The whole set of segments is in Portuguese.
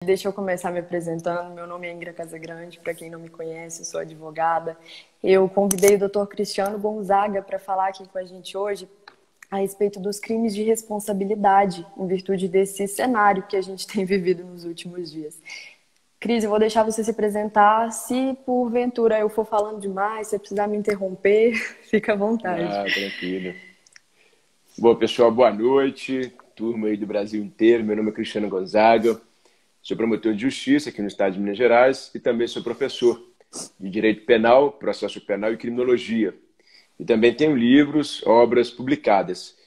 Deixa eu começar me apresentando. Meu nome é Ingra Casagrande, para quem não me conhece, eu sou advogada. Eu convidei o Dr. Cristiano Gonzaga para falar aqui com a gente hoje a respeito dos crimes de responsabilidade, em virtude desse cenário que a gente tem vivido nos últimos dias. Cris, eu vou deixar você se apresentar. Se porventura eu for falando demais, se você precisar me interromper, fica à vontade. Ah, tranquilo. Bom, pessoal, boa noite. Turma aí do Brasil inteiro. Meu nome é Cristiano Gonzaga. Sou promotor de justiça aqui no estado de Minas Gerais e também sou professor de Direito Penal, Processo Penal e Criminologia. E também tenho livros, obras publicadas.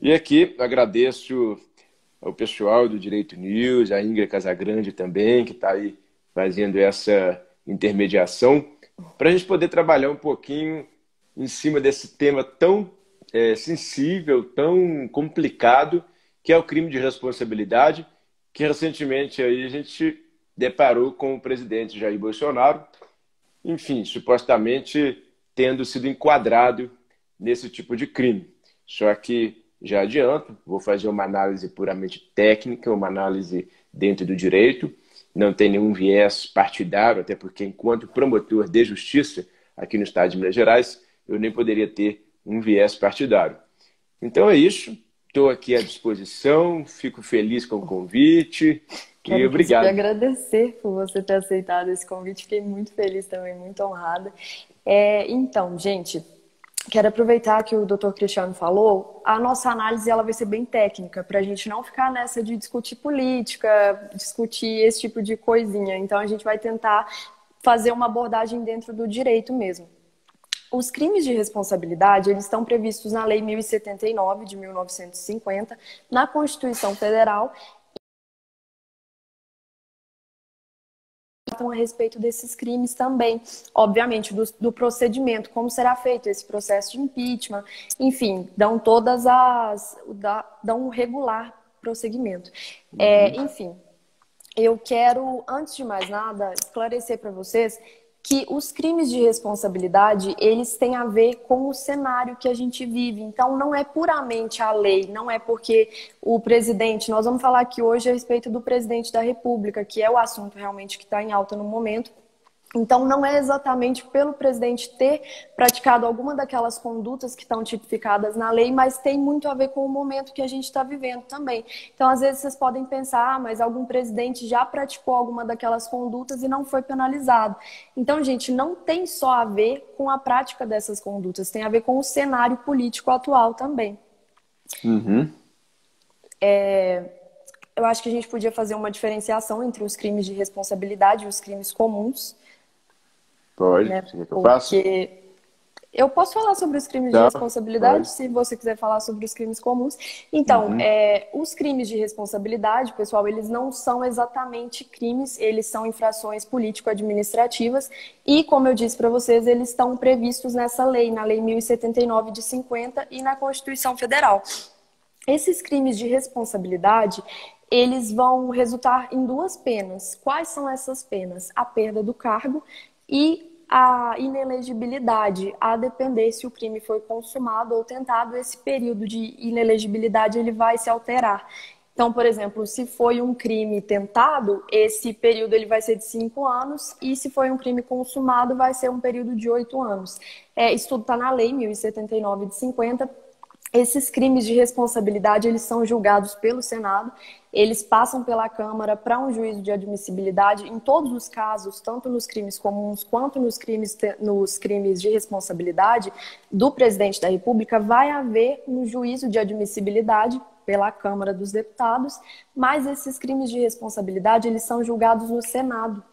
E aqui agradeço ao pessoal do Direito News, a Ingrid Casagrande também, que está aí fazendo essa intermediação, para a gente poder trabalhar um pouquinho em cima desse tema tão sensível, tão complicado, que é o crime de responsabilidade, que recentemente aí a gente deparou com o presidente Jair Bolsonaro, enfim, supostamente tendo sido enquadrado nesse tipo de crime. Só que, já adianto, vou fazer uma análise puramente técnica, uma análise dentro do direito, não tem nenhum viés partidário, até porque, enquanto promotor de justiça aqui no estado de Minas Gerais, eu nem poderia ter um viés partidário. Então é isso, estou aqui à disposição, fico feliz com o convite e Quero, inclusive, obrigado. agradecer por você ter aceitado esse convite. Fiquei muito feliz também, muito honrada. Então, gente, quero aproveitar que o Dr. Cristiano falou. A nossa análise ela vai ser bem técnica, para a gente não ficar nessa de discutir política, discutir esse tipo de coisinha. Então, a gente vai tentar fazer uma abordagem dentro do direito mesmo. Os crimes de responsabilidade, eles estão previstos na Lei 1079, de 1950, na Constituição Federal, a respeito desses crimes também, obviamente, do procedimento, como será feito esse processo de impeachment, enfim, dão um regular prosseguimento. Enfim, eu quero, antes de mais nada, esclarecer para vocês que os crimes de responsabilidade, eles têm a ver com o cenário que a gente vive. Então, não é puramente a lei, não é porque o presidente... Nós vamos falar aqui hoje a respeito do presidente da República, que é o assunto realmente que está em alta no momento. Então, não é exatamente pelo presidente ter praticado alguma daquelas condutas que estão tipificadas na lei, mas tem muito a ver com o momento que a gente está vivendo também. Então, às vezes, vocês podem pensar, mas algum presidente já praticou alguma daquelas condutas e não foi penalizado. Então, gente, não tem só a ver com a prática dessas condutas, tem a ver com o cenário político atual também. Uhum. Eu acho que a gente podia fazer uma diferenciação entre os crimes de responsabilidade e os crimes comuns. Pode, Né? você quer que eu faça? Porque eu posso falar sobre os crimes de Tá, responsabilidade, pode. se você quiser falar sobre os crimes comuns. Então, Uhum. os crimes de responsabilidade, pessoal, eles não são exatamente crimes, eles são infrações político-administrativas e, como eu disse para vocês, eles estão previstos nessa lei, na Lei 1079 de 50 e na Constituição Federal. Esses crimes de responsabilidade, eles vão resultar em duas penas. Quais são essas penas? A perda do cargo e a inelegibilidade, a depender se o crime foi consumado ou tentado, esse período de inelegibilidade ele vai se alterar. Então, por exemplo, se foi um crime tentado, esse período ele vai ser de 5 anos e se foi um crime consumado, vai ser um período de 8 anos. Isso tudo está na Lei 1079 de 50. Esses crimes de responsabilidade, eles são julgados pelo Senado, eles passam pela Câmara para um juízo de admissibilidade. Em todos os casos, tanto nos crimes comuns quanto nos crimes de responsabilidade do presidente da República, vai haver um juízo de admissibilidade pela Câmara dos Deputados, mas esses crimes de responsabilidade, eles são julgados no Senado.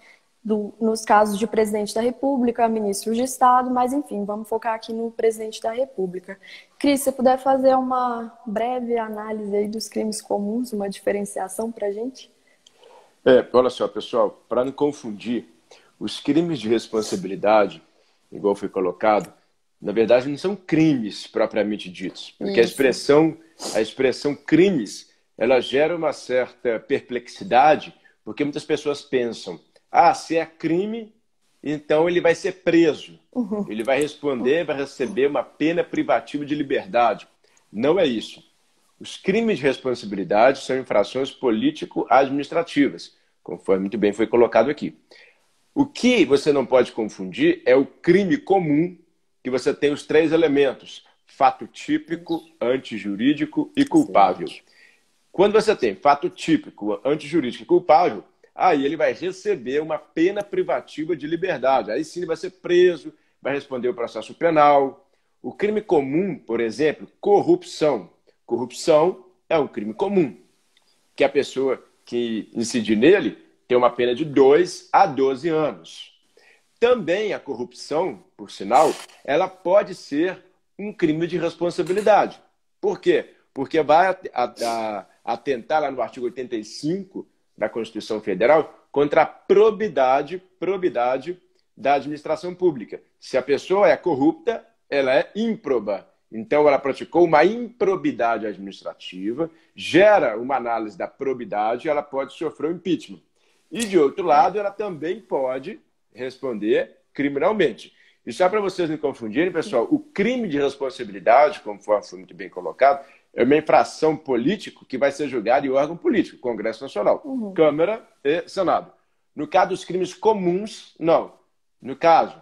Nos casos de presidente da República, ministros de Estado, mas enfim, vamos focar aqui no presidente da República. Cris, se você puder fazer uma breve análise aí dos crimes comuns, uma diferenciação para a gente? Olha só, pessoal, para não confundir, os crimes de responsabilidade, igual foi colocado, na verdade não são crimes propriamente ditos, porque Isso. a expressão crimes, ela gera uma certa perplexidade, porque muitas pessoas pensam, se é crime, então ele vai ser preso, ele vai responder, vai receber uma pena privativa de liberdade. Não é isso. Os crimes de responsabilidade são infrações político-administrativas, conforme muito bem foi colocado aqui. O que você não pode confundir é o crime comum, que você tem os 3 elementos: fato típico, antijurídico e culpável. Quando você tem fato típico, antijurídico e culpável, aí ele vai receber uma pena privativa de liberdade. Aí sim ele vai ser preso, vai responder o processo penal. O crime comum, por exemplo, corrupção. Corrupção é um crime comum, que a pessoa que incidir nele tem uma pena de 2 a 12 anos. Também a corrupção, por sinal, ela pode ser um crime de responsabilidade. Por quê? Porque vai atentar lá no artigo 85 da Constituição Federal contra a probidade da administração pública. Se a pessoa é corrupta, ela é ímproba. Então, ela praticou uma improbidade administrativa, gera uma análise da probidade, ela pode sofrer um impeachment. E, de outro lado, ela também pode responder criminalmente. E só para vocês não confundirem, pessoal, o crime de responsabilidade, conforme foi muito bem colocado, é uma infração política que vai ser julgada em órgão político, Congresso Nacional, Câmara e Senado. No caso dos crimes comuns, não. No caso,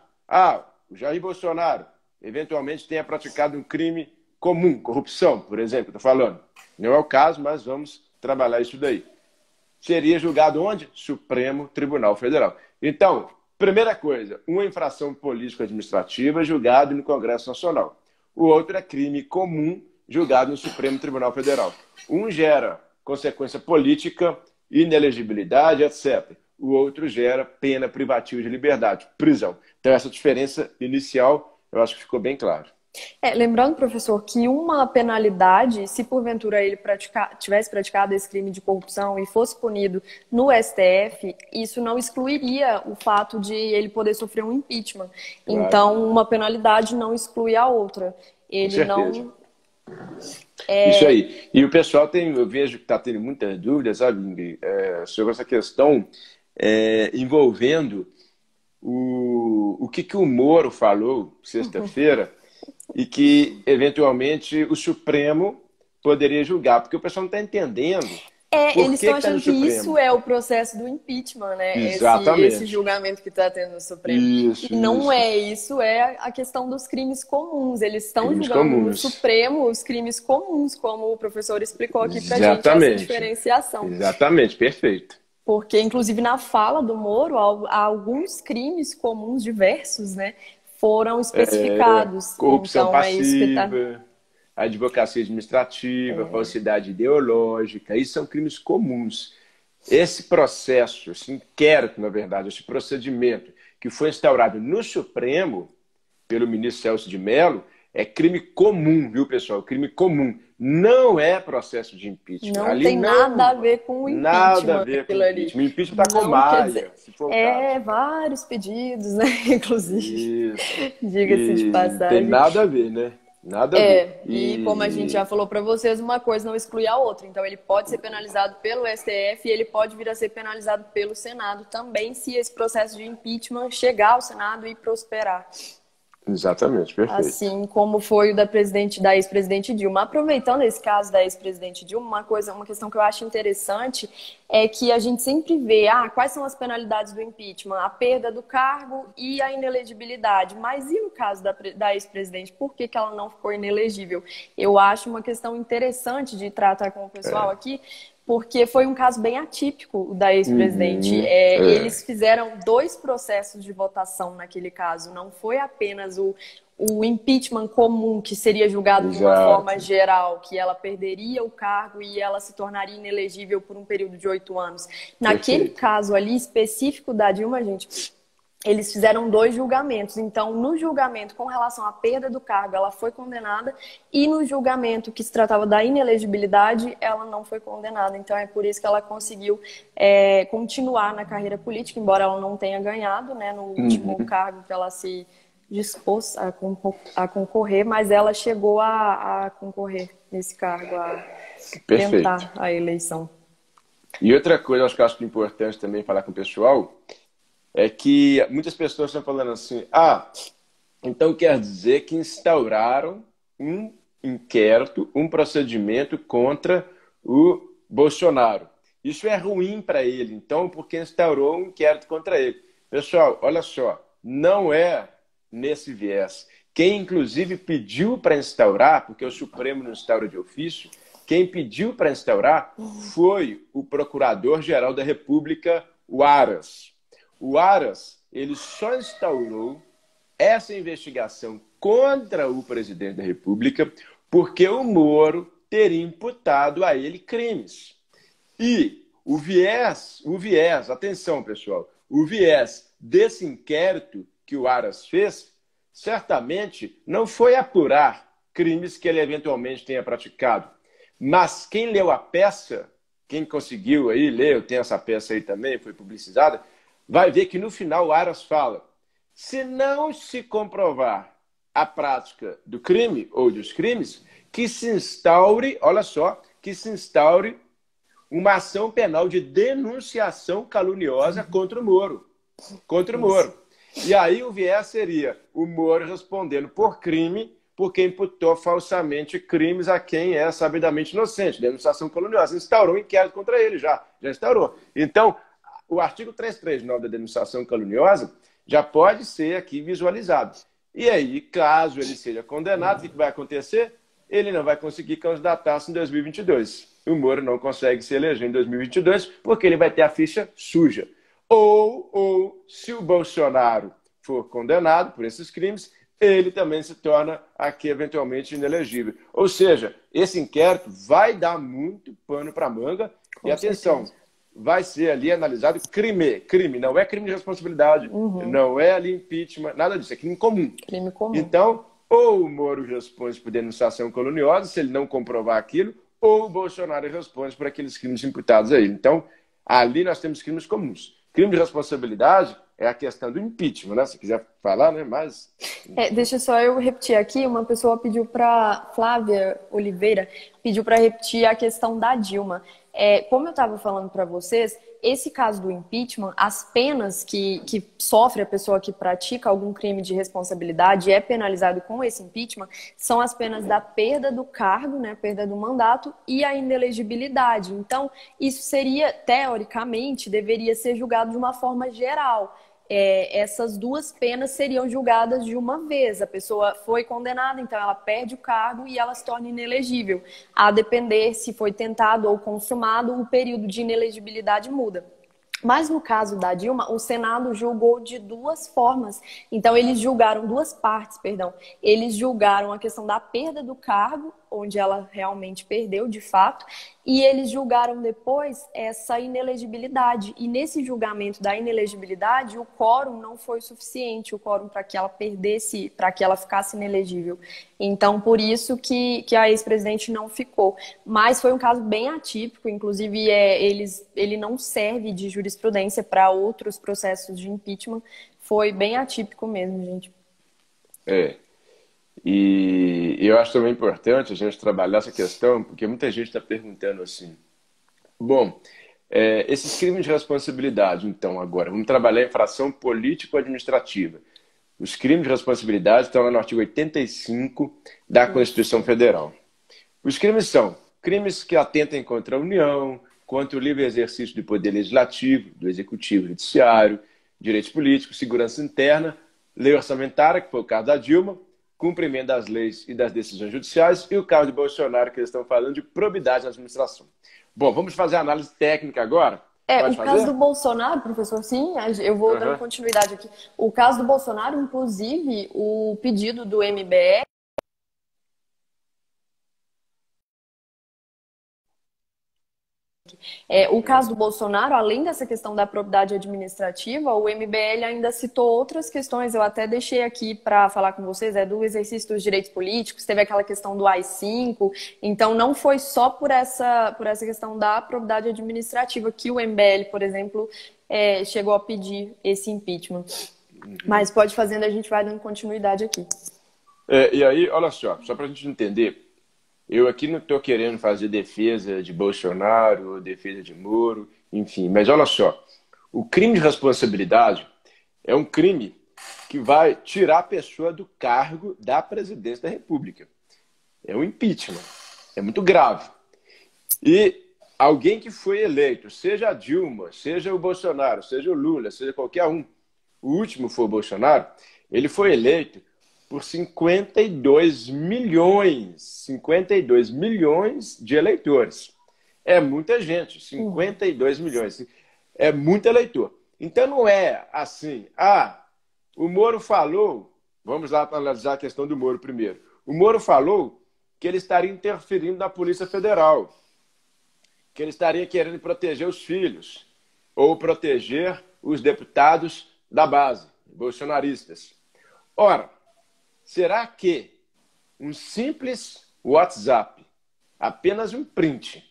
o Jair Bolsonaro eventualmente tenha praticado um crime comum, corrupção, por exemplo, estou falando. Não é o caso, mas vamos trabalhar isso daí. Seria julgado onde? Supremo Tribunal Federal. Então, primeira coisa, uma infração político-administrativa julgado no Congresso Nacional. O outro é crime comum julgado no Supremo Tribunal Federal. Um gera consequência política, inelegibilidade, etc. O outro gera pena privativa de liberdade, prisão. Então, essa diferença inicial, eu acho que ficou bem claro. Lembrando, professor, que uma penalidade, se porventura ele tivesse praticado esse crime de corrupção e fosse punido no STF, isso não excluiria o fato de ele poder sofrer um impeachment. Claro. Então, uma penalidade não exclui a outra. Ele não... Isso aí. E o pessoal eu vejo que está tendo muitas dúvidas, sabe, Ingrid, sobre essa questão envolvendo o que o Moro falou sexta-feira e que, eventualmente, o Supremo poderia julgar, porque o pessoal não está entendendo. Eles estão achando que isso é o processo do impeachment, né? Exatamente. Esse julgamento que está tendo no Supremo. E não é isso, é a questão dos crimes comuns. Eles estão julgando no Supremo os crimes comuns, como o professor explicou aqui para a gente, essa diferenciação. Exatamente, perfeito. Porque, inclusive, na fala do Moro, alguns crimes comuns diversos, né, foram especificados. Corrupção então, passiva, advocacia administrativa, falsidade ideológica, isso são crimes comuns. Esse processo, esse inquérito, na verdade, esse procedimento que foi instaurado no Supremo pelo ministro Celso de Mello, é crime comum, viu, pessoal? Crime comum. Não é processo de impeachment. Não ali tem nada a ver com o impeachment. Nada a ver com o impeachment. O impeachment está com Maia, se for o caso. Vários pedidos, né? Inclusive. Isso. Diga-se de passagem. Tem nada a ver, né? Nada a ver. E como a gente já falou para vocês, uma coisa não exclui a outra. Então, ele pode ser penalizado pelo STF e ele pode vir a ser penalizado pelo Senado também, se esse processo de impeachment chegar ao Senado e prosperar. Exatamente, perfeito. Assim como foi o da ex-presidente Dilma. Aproveitando esse caso da ex-presidente Dilma, uma questão que eu acho interessante é que a gente sempre vê quais são as penalidades do impeachment, a perda do cargo e a inelegibilidade. Mas e no caso da ex-presidente, por que ela não ficou inelegível? Eu acho uma questão interessante de tratar com o pessoal aqui, porque foi um caso bem atípico o da ex-presidente. Eles fizeram 2 processos de votação naquele caso. Não foi apenas o impeachment comum, que seria julgado de uma forma geral, que ela perderia o cargo e ela se tornaria inelegível por um período de 8 anos. Naquele caso ali específico da Dilma, gente, eles fizeram 2 julgamentos. Então, no julgamento com relação à perda do cargo, ela foi condenada. E no julgamento que se tratava da inelegibilidade, ela não foi condenada. Então, é por isso que ela conseguiu continuar na carreira política, embora ela não tenha ganhado, né, no último cargo que ela se dispôs a concorrer, mas ela chegou a concorrer nesse cargo, a tentar a eleição. E outra coisa, acho que é importante também falar com o pessoal, é que muitas pessoas estão falando assim, então quer dizer que instauraram um inquérito, um procedimento contra o Bolsonaro. Isso é ruim para ele, então, porque instaurou um inquérito contra ele. Pessoal, olha só, não é nesse viés. Quem, inclusive, pediu para instaurar, porque o Supremo não instaura de ofício, quem pediu para instaurar foi o Procurador-Geral da República, o Aras. O Aras, ele só instaurou essa investigação contra o presidente da República porque o Moro teria imputado a ele crimes. E o viés, atenção, pessoal, o viés desse inquérito que o Aras fez, certamente não foi apurar crimes que ele eventualmente tenha praticado. Mas quem leu a peça, quem conseguiu aí ler, eu tenho essa peça aí também, foi publicizada, vai ver que no final o Aras fala: se não se comprovar a prática do crime ou dos crimes, que se instaure, olha só, que se instaure uma ação penal de denunciação caluniosa contra o Moro. Contra o Moro. E aí o viés seria o Moro respondendo por crime, porque imputou falsamente crimes a quem é sabidamente inocente. Denunciação caluniosa. Instaurou um inquérito contra ele já instaurou. Então, o artigo 339 da denunciação caluniosa já pode ser aqui visualizado. E aí, caso ele seja condenado, o que vai acontecer? Ele não vai conseguir candidatar-se em 2022. O Moro não consegue se eleger em 2022 porque ele vai ter a ficha suja. Ou se o Bolsonaro for condenado por esses crimes, ele também se torna aqui eventualmente inelegível. Ou seja, esse inquérito vai dar muito pano para manga. E atenção, vai ser ali analisado crime, não é crime de responsabilidade, não é ali impeachment, nada disso, é crime comum. Crime comum. Então, ou o Moro responde por denunciação caluniosa, se ele não comprovar aquilo, ou o Bolsonaro responde por aqueles crimes imputados a ele. Então, ali nós temos crimes comuns. Crime de responsabilidade é a questão do impeachment, né? Se quiser falar, né? Mas... deixa só eu repetir aqui. Uma pessoa pediu para... Flávia Oliveira pediu para repetir a questão da Dilma. Como eu estava falando para vocês, esse caso do impeachment, as penas que sofre a pessoa que pratica algum crime de responsabilidade e é penalizado com esse impeachment são as penas da perda do cargo, né, perda do mandato e a inelegibilidade. Então, isso seria, teoricamente, deveria ser julgado de uma forma geral. Essas duas penas seriam julgadas de uma vez. A pessoa foi condenada, então ela perde o cargo e ela se torna inelegível. A depender se foi tentado ou consumado, o período de inelegibilidade muda. Mas no caso da Dilma, o Senado julgou de duas formas. Então, eles julgaram duas partes, perdão. Eles julgaram a questão da perda do cargo, onde ela realmente perdeu, de fato, e eles julgaram depois essa inelegibilidade. E nesse julgamento da inelegibilidade, o quórum não foi suficiente, o quórum para que ela perdesse, para que ela ficasse inelegível. Então, por isso que a ex-presidente não ficou. Mas foi um caso bem atípico, inclusive ele não serve de jurisprudência para outros processos de impeachment. Foi bem atípico mesmo, gente. E eu acho também importante a gente trabalhar essa questão, porque muita gente está perguntando assim, bom, esses crimes de responsabilidade, então, agora, vamos trabalhar a infração político-administrativa. Os crimes de responsabilidade estão lá no artigo 85 da Constituição Federal. Os crimes são crimes que atentem contra a União, contra o livre exercício do poder legislativo, do executivo, judiciário, direitos políticos, segurança interna, lei orçamentária, que foi o caso da Dilma, cumprimento das leis e das decisões judiciais, e o caso de Bolsonaro, que eles estão falando de probidade na administração. Bom, vamos fazer a análise técnica agora? O caso do Bolsonaro, professor, sim, eu vou dando continuidade aqui. O caso do Bolsonaro, inclusive, o pedido do MBL, o caso do Bolsonaro, além dessa questão da probidade administrativa, o MBL ainda citou outras questões, eu até deixei aqui para falar com vocês, do exercício dos direitos políticos, teve aquela questão do AI-5, então não foi só por essa questão da probidade administrativa que o MBL, por exemplo, chegou a pedir esse impeachment. Mas pode fazendo, a gente vai dando continuidade aqui. E aí, olha só para a gente entender, eu aqui não estou querendo fazer defesa de Bolsonaro, defesa de Moro, enfim. Mas olha só, o crime de responsabilidade é um crime que vai tirar a pessoa do cargo da presidência da República. É um impeachment. É muito grave. E alguém que foi eleito, seja a Dilma, seja o Bolsonaro, seja o Lula, seja qualquer um, o último foi o Bolsonaro, ele foi eleito por 52 milhões de eleitores. É muita gente, 52 milhões. É muito eleitor. Então não é assim, o Moro falou, vamos lá para analisar a questão do Moro primeiro. O Moro falou que ele estaria interferindo na Polícia Federal, que ele estaria querendo proteger os filhos ou proteger os deputados da base, bolsonaristas. Ora, será que um simples WhatsApp, apenas um print,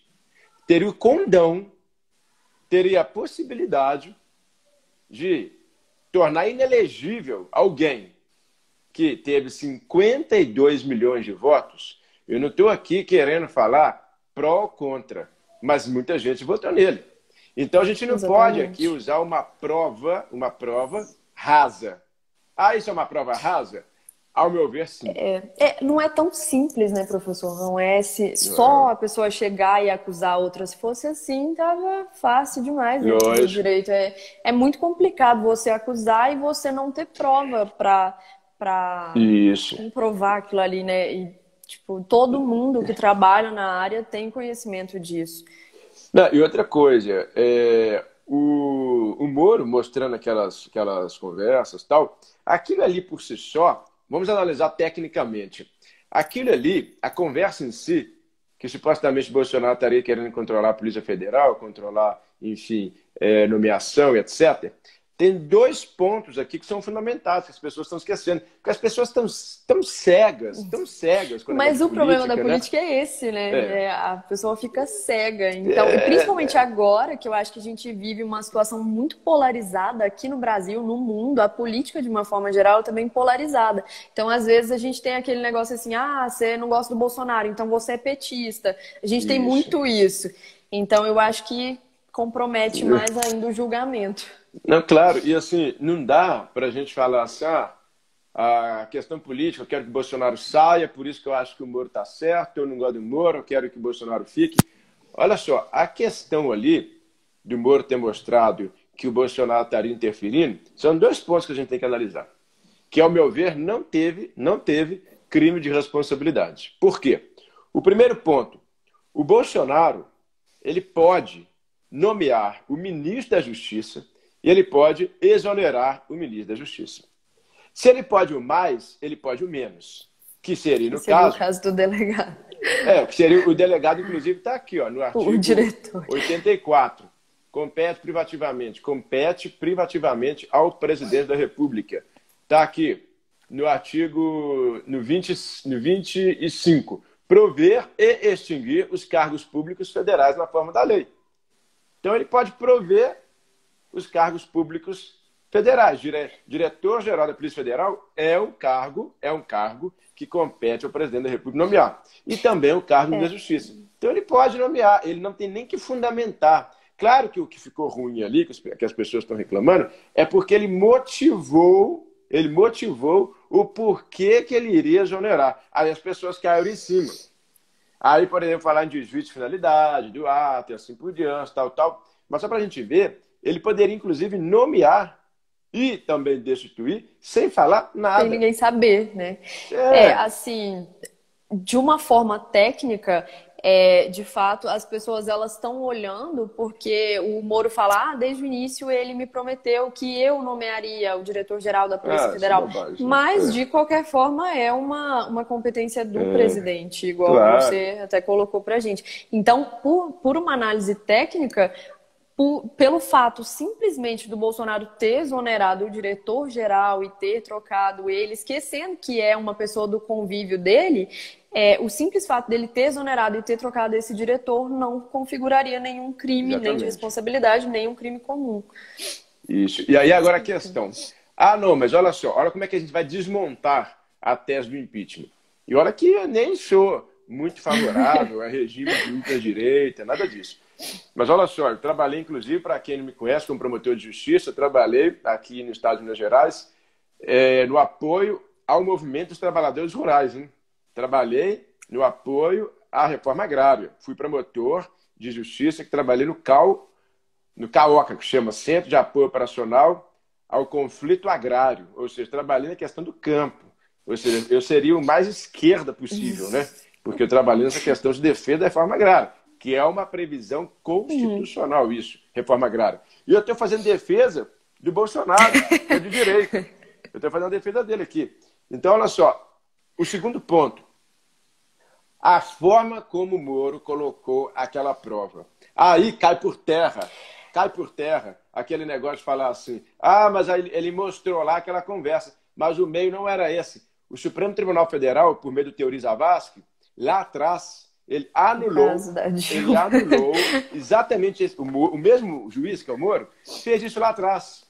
teria o condão, teria a possibilidade de tornar inelegível alguém que teve 52 milhões de votos? Eu não estou aqui querendo falar pró ou contra, mas muita gente votou nele. Então a gente não pode aqui usar uma prova rasa. Isso é uma prova rasa? Ao meu ver, sim. Não é tão simples, né, professor? Não é só a pessoa chegar e acusar a outra. Se fosse assim, tava fácil demais. Né? O direito é muito complicado você acusar e você não ter prova para comprovar aquilo ali, né? E, tipo, todo mundo que trabalha na área tem conhecimento disso. E outra coisa, o Moro mostrando aquelas conversas, tal, aquilo ali por si só, vamos analisar tecnicamente. Aquilo ali, a conversa em si, que supostamente Bolsonaro estaria querendo controlar a Polícia Federal, controlar, enfim, nomeação, etc. Tem dois pontos aqui que são fundamentais, que as pessoas estão esquecendo. Porque as pessoas estão cegas. Mas o problema da política é esse, né? A pessoa fica cega. Então, e principalmente agora, que eu acho que a gente vive uma situação muito polarizada aqui no Brasil, no mundo, a política, de uma forma geral, é também polarizada. Então, às vezes, a gente tem aquele negócio assim, você não gosta do Bolsonaro, então você é petista. A gente tem muito isso. Então, eu acho que compromete mais ainda o julgamento. Não, claro, e assim, não dá para a gente falar assim, a questão política, eu quero que o Bolsonaro saia, por isso que eu acho que o Moro está certo, eu não gosto do Moro, eu quero que o Bolsonaro fique. Olha só, a questão ali do Moro ter mostrado que o Bolsonaro estaria interferindo, são dois pontos que a gente tem que analisar. Que, ao meu ver, não teve crime de responsabilidade. Por quê? O primeiro ponto, o Bolsonaro, ele pode nomear o ministro da Justiça e ele pode exonerar o ministro da Justiça. Se ele pode o mais, ele pode o menos. Que seria, no caso... o caso do delegado. Que seria o delegado, inclusive, está aqui, no artigo 84. Compete privativamente ao presidente da República. Está aqui, no artigo no 25. Prover e extinguir os cargos públicos federais na forma da lei. Então, ele pode prover os cargos públicos federais. Diretor-geral da Polícia Federal é um cargo que compete ao presidente da República nomear. E também o cargo da Justiça. Então ele pode nomear, ele não tem nem que fundamentar. Claro que o que ficou ruim ali, que as pessoas estão reclamando, é porque ele motivou o porquê que ele iria exonerar. Aí as pessoas caíram em cima. Aí, por exemplo, falar em desvio de finalidade, do ato e assim por diante, tal. Mas só para a gente ver, ele poderia, inclusive, nomear e também destituir sem falar nada. Sem ninguém saber, né? Assim, de uma forma técnica, de fato, as pessoas elas estão olhando porque o Moro fala, desde o início ele me prometeu que eu nomearia o diretor-geral da Polícia Federal. Bobagem, mas, de qualquer forma, é uma competência do presidente, igual você até colocou pra gente. Então, por uma análise técnica, pelo fato simplesmente do Bolsonaro ter exonerado o diretor-geral e ter trocado ele, esquecendo que é uma pessoa do convívio dele, o simples fato dele ter exonerado e ter trocado esse diretor não configuraria nenhum crime, nem de responsabilidade, nem um crime comum. Isso. E aí agora a questão. Não, mas olha só, olha como é que a gente vai desmontar a tese do impeachment. E olha que eu nem sou muito favorável a regime de ultradireita, nada disso. Mas olha só, eu trabalhei, inclusive, para quem não me conhece, como promotor de justiça, eu trabalhei aqui no estado de Minas Gerais no apoio ao movimento dos trabalhadores rurais. Hein? Trabalhei no apoio à reforma agrária. Fui promotor de Justiça, que trabalhei no CAOCA, que chama Centro de Apoio Operacional ao Conflito Agrário, ou seja, trabalhei na questão do campo. Ou seja, eu seria o mais esquerda possível, né? Porque eu trabalhei nessa questão de defesa da reforma agrária, que é uma previsão constitucional, isso, reforma agrária. E eu estou fazendo defesa de Bolsonaro, que é de direita. Eu estou fazendo a defesa dele aqui. Então, olha só, o segundo ponto. A forma como o Moro colocou aquela prova. Aí cai por terra aquele negócio de falar assim, mas aí ele mostrou lá aquela conversa, mas o meio não era esse. O Supremo Tribunal Federal, por meio do Teori Zavascki, lá atrás, ele anulou exatamente esse, o mesmo juiz, que é o Moro, fez isso lá atrás.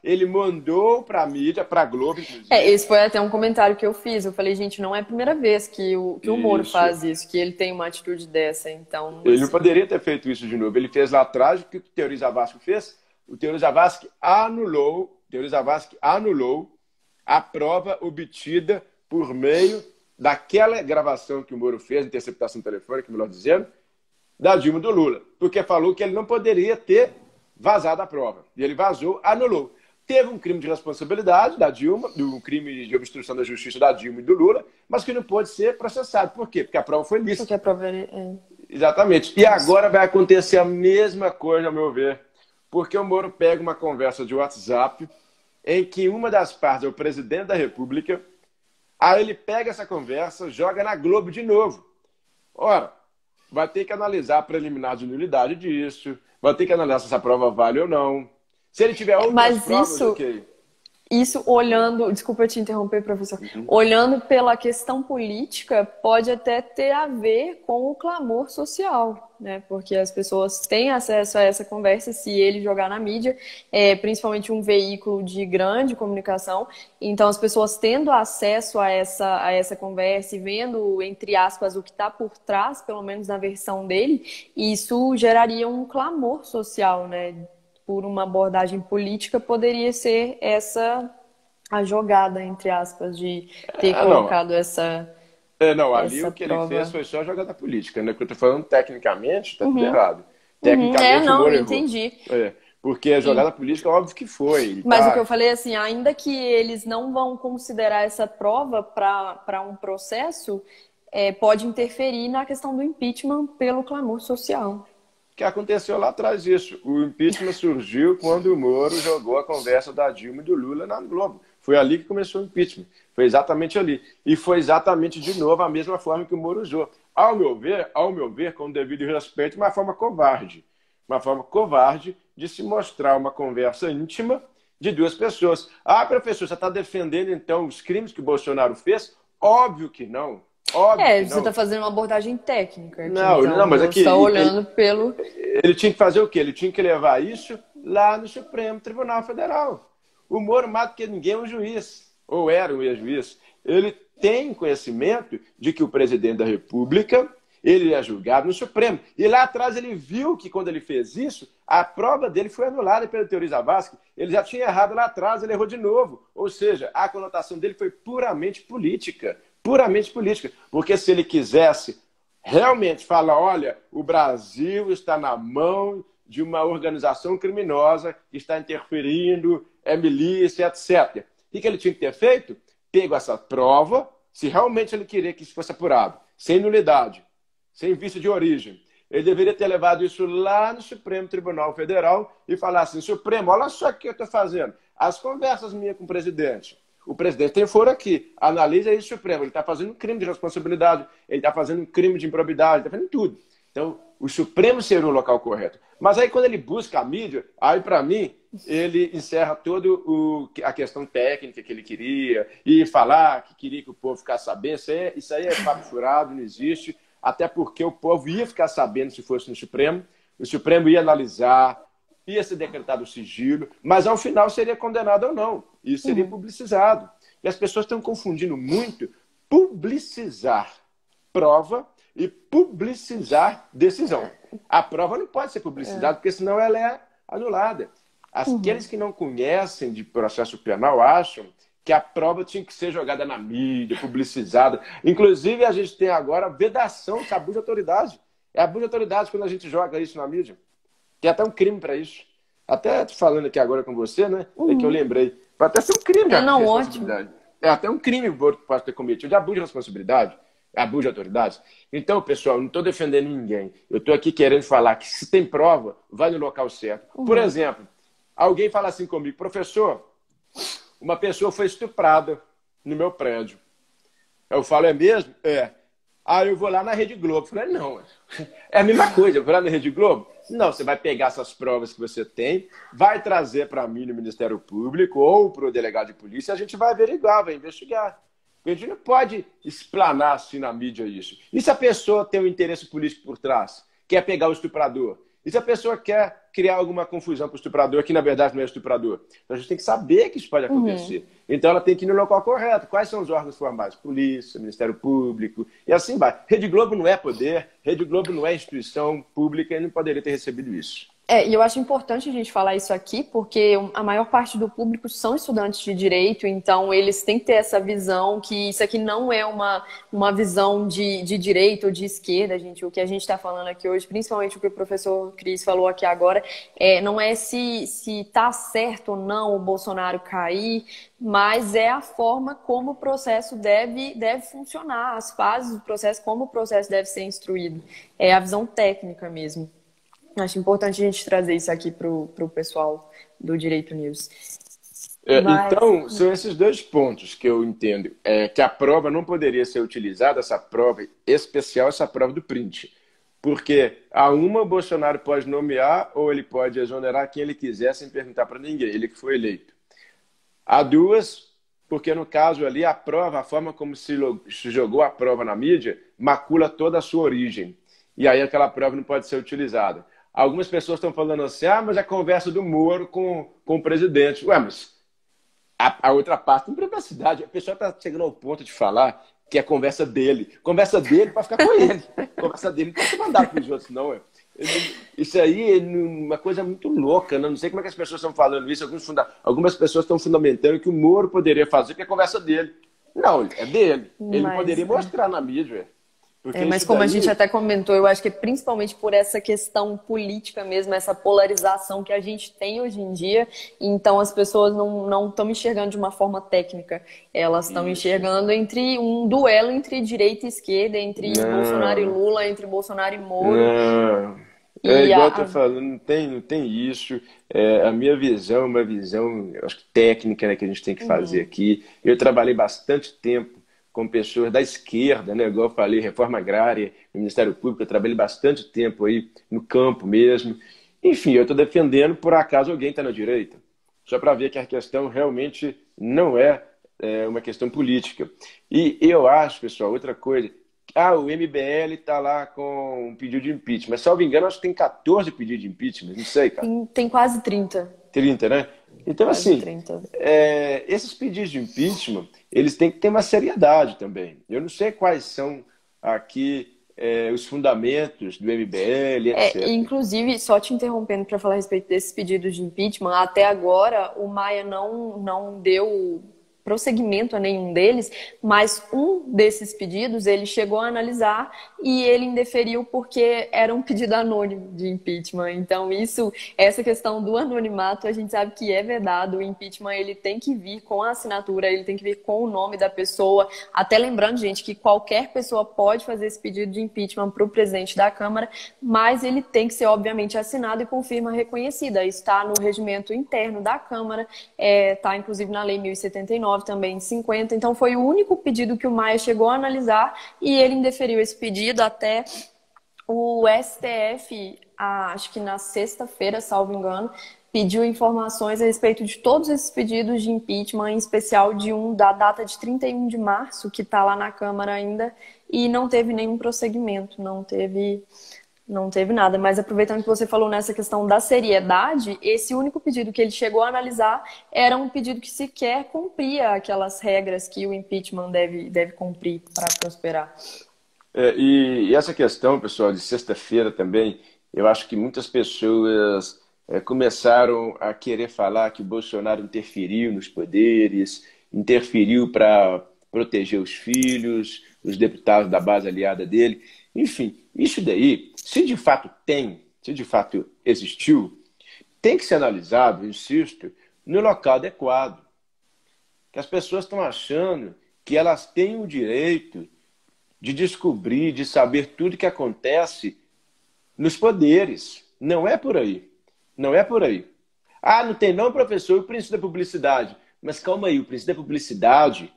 Ele mandou para a mídia, para a Globo, inclusive. Esse foi até um comentário que eu fiz. Eu falei, gente, não é a primeira vez que o Moro faz isso, que ele tem uma atitude dessa. Então, ele não poderia ter feito isso de novo. Ele fez lá atrás, o que o Teori Zavascki fez? O Teori Zavascki anulou a prova obtida por meio daquela gravação que o Moro fez, interceptação telefônica, melhor dizendo, da Dilma e do Lula. Porque falou que ele não poderia ter vazado a prova. E ele vazou, anulou. Teve um crime de responsabilidade da Dilma, um crime de obstrução da justiça da Dilma e do Lula, mas que não pode ser processado. Por quê? Porque a prova foi lícita. Porque a prova Exatamente. E agora vai acontecer a mesma coisa, ao meu ver. Porque o Moro pega uma conversa de WhatsApp em que uma das partes é o presidente da República, aí ele pega essa conversa, joga na Globo de novo. Ora, vai ter que analisar a preliminar de nulidade disso, vai ter que analisar se essa prova vale ou não. Se ele tiver outras provas, ok. Isso olhando, desculpa te interromper, professor, olhando pela questão política, pode até ter a ver com o clamor social, né? Porque as pessoas têm acesso a essa conversa se ele jogar na mídia, principalmente um veículo de grande comunicação. Então, as pessoas tendo acesso a essa conversa e vendo, entre aspas, o que está por trás, pelo menos na versão dele, isso geraria um clamor social, né? Por uma abordagem política, poderia ser a jogada, entre aspas, de ter colocado essa ali o que prova. ele fez foi só jogada política, né? Porque eu estou falando tecnicamente, está tudo errado. Tecnicamente, eu entendi. Porque a jogada política, óbvio que foi. Mas o que eu falei, assim, ainda que eles não vão considerar essa prova para um processo, pode interferir na questão do impeachment pelo clamor social. Que aconteceu lá atrás isso. O impeachment surgiu quando o Moro jogou a conversa da Dilma e do Lula na Globo. Foi ali que começou o impeachment. Foi exatamente ali. E foi exatamente, de novo, a mesma forma que o Moro usou. Ao meu ver, com o devido respeito, uma forma covarde. Uma forma covarde de se mostrar uma conversa íntima de duas pessoas. Professor, você está defendendo, então, os crimes que o Bolsonaro fez? Óbvio que não. Você está fazendo uma abordagem técnica. Aqui, não, mas aqui... Está olhando pelo... Ele tinha que fazer o quê? Ele tinha que levar isso lá no Supremo Tribunal Federal. O Moro, mais do que ninguém, é um juiz. Ou era um ex-juiz. Ele tem conhecimento de que o presidente da República, ele é julgado no Supremo. E lá atrás ele viu que quando ele fez isso, a prova dele foi anulada pela Teori Zavascki. Ele já tinha errado lá atrás, ele errou de novo. Ou seja, a conotação dele foi puramente política. Puramente política. Porque se ele quisesse realmente falar, olha, o Brasil está na mão de uma organização criminosa que está interferindo, é milícia, etc. O que ele tinha que ter feito? Pego essa prova, se realmente ele queria que isso fosse apurado, sem nulidade, sem vício de origem. Ele deveria ter levado isso lá no Supremo Tribunal Federal e falar assim, Supremo, olha só o que eu estou fazendo. As conversas minhas com o presidente. O presidente tem foro aqui. Analisa isso, Supremo. Ele está fazendo um crime de responsabilidade, ele está fazendo um crime de improbidade, está fazendo tudo. Então, o Supremo seria o local correto. Mas aí, quando ele busca a mídia, aí, para mim, ele encerra toda a questão técnica que ele queria, e falar que queria que o povo ficasse sabendo. Isso aí é papo furado, não existe. Até porque o povo ia ficar sabendo se fosse no Supremo. O Supremo ia analisar, ia ser decretado o sigilo, mas ao final seria condenado ou não. Isso seria publicizado. E as pessoas estão confundindo muito publicizar prova e publicizar decisão. A prova não pode ser publicizada, porque senão ela é anulada. Aqueles que não conhecem de processo penal acham que a prova tinha que ser jogada na mídia, publicizada. Inclusive, a gente tem agora vedação, tabu de autoridade. É abuso de autoridade quando a gente joga isso na mídia. Tem até um crime para isso. Até tô falando aqui agora com você, né? É que eu lembrei. Pode até ser um crime de responsabilidade. Ótimo. É até um crime que pode ter cometido de abuso de responsabilidade, abuso de autoridade. Então, pessoal, eu não estou defendendo ninguém. Eu estou aqui querendo falar que se tem prova, vai no local certo. Por exemplo, alguém fala assim comigo, professor, uma pessoa foi estuprada no meu prédio. Eu falo, é mesmo? É. Ah, eu vou lá na Rede Globo. Eu falei, não, é a mesma coisa, eu vou lá na Rede Globo? Não, você vai pegar essas provas que você tem, vai trazer para mim no Ministério Público ou para o delegado de polícia, a gente vai averiguar, vai investigar. Porque a gente não pode explanar assim na mídia isso. E se a pessoa tem um interesse político por trás? Quer pegar o estuprador? E se a pessoa quer criar alguma confusão para o estuprador, que na verdade não é estuprador? Então a gente tem que saber que isso pode acontecer. Então ela tem que ir no local correto. Quais são os órgãos formais? Polícia, Ministério Público, e assim vai. Rede Globo não é poder, Rede Globo não é instituição pública e não poderia ter recebido isso. E eu acho importante a gente falar isso aqui, porque a maior parte do público são estudantes de direito, então eles têm que ter essa visão que isso aqui não é uma visão de direita ou de esquerda, gente. O que a gente está falando aqui hoje, principalmente o que o professor Cris falou aqui agora, não é se está certo ou não o Bolsonaro cair, mas é a forma como o processo deve funcionar, as fases do processo, como o processo deve ser instruído. É a visão técnica mesmo. Acho importante a gente trazer isso aqui para o pessoal do Direito News. Então, são esses dois pontos que eu entendo. Que a prova não poderia ser utilizada, essa prova especial, essa prova do print. Porque o Bolsonaro pode nomear ou ele pode exonerar quem ele quiser sem perguntar para ninguém, ele que foi eleito. Há duas, porque no caso ali a prova, a forma como se jogou a prova na mídia, macula toda a sua origem. E aí aquela prova não pode ser utilizada. Algumas pessoas estão falando assim, mas a conversa do Moro com o presidente. Ué, mas a outra parte tem privacidade. A pessoa está chegando ao ponto de falar que é conversa dele. Conversa dele para ficar com ele. Conversa dele não pode mandar para os outros, não. Isso aí é uma coisa muito louca. Né? Não sei como é que as pessoas estão falando isso. Algumas pessoas estão fundamentando que o Moro poderia fazer, que é conversa dele. Não, é dele. Ele poderia mostrar na mídia. Mas como a gente até comentou, eu acho que é principalmente por essa questão política mesmo, essa polarização que a gente tem hoje em dia, então as pessoas não estão enxergando de uma forma técnica, elas estão enxergando entre um duelo entre direita e esquerda, entre Bolsonaro e Lula, entre Bolsonaro e Moro. Igual eu tô falando, não tem isso. A minha visão é uma visão, eu acho que técnica, né, que a gente tem que fazer aqui. Eu trabalhei bastante tempo com pessoas da esquerda, né? Igual eu falei, reforma agrária, no Ministério Público, eu trabalhei bastante tempo aí no campo mesmo. Enfim, eu estou defendendo, por acaso alguém está na direita. Só para ver que a questão realmente não é uma questão política. E eu acho, pessoal, outra coisa, o MBL está lá com um pedido de impeachment. Mas, salvo engano, acho que tem 14 pedidos de impeachment, não sei, cara. Tem quase 30. 30, né? Então, quase assim, 30. Esses pedidos de impeachment, eles têm que ter uma seriedade também. Eu não sei quais são aqui os fundamentos do MBL, etc. Inclusive, só te interrompendo para falar a respeito desses pedidos de impeachment, até agora o Maia não deu prosseguimento a nenhum deles, mas um desses pedidos ele chegou a analisar e ele indeferiu porque era um pedido anônimo de impeachment. Então essa questão do anonimato, a gente sabe que é vedado. O impeachment ele tem que vir com a assinatura, ele tem que vir com o nome da pessoa. Até lembrando, gente, que qualquer pessoa pode fazer esse pedido de impeachment para o presidente da Câmara, mas ele tem que ser, obviamente, assinado e com firma reconhecida. Está no regimento interno da Câmara, está inclusive na Lei 1079, também em 50. Então foi o único pedido que o Maia chegou a analisar e ele indeferiu esse pedido até o STF, acho que na sexta-feira, salvo engano, pediu informações a respeito de todos esses pedidos de impeachment, em especial de da data de 31 de março, que está lá na Câmara ainda, e não teve nenhum prosseguimento, não teve nada. Mas aproveitando que você falou nessa questão da seriedade, esse único pedido que ele chegou a analisar era um pedido que sequer cumpria aquelas regras que o impeachment deve cumprir para prosperar. E essa questão, pessoal, de sexta-feira também, eu acho que muitas pessoas começaram a querer falar que o Bolsonaro interferiu nos poderes, interferiu para proteger os filhos, os deputados da base aliada dele. Enfim, isso daí, se de fato existiu, tem que ser analisado, insisto, no local adequado. Que as pessoas estão achando que elas têm o direito de descobrir, de saber tudo que acontece nos poderes. Não é por aí. Não é por aí. Ah, não tem não, professor, o princípio da publicidade. Mas calma aí, o princípio da publicidade,